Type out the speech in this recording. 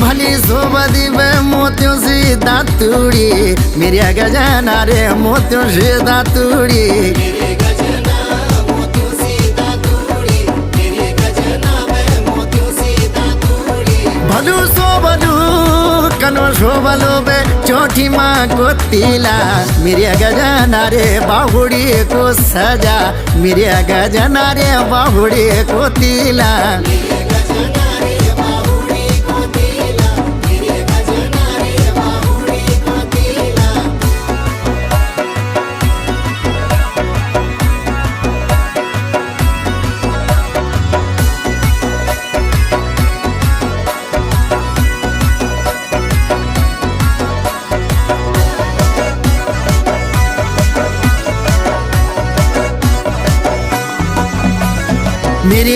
भनी सोबदी वे मोतियों से दातुड़ी मेरी गजाना रे मोतियों से दातुड़ी भलू सोबदू कनो शोभलो बे चौठी माँ को तीला मेरी गजाना रे बाहुड़ी को सजा मेरी गजाना रे बाहुड़ी को तीला मेरी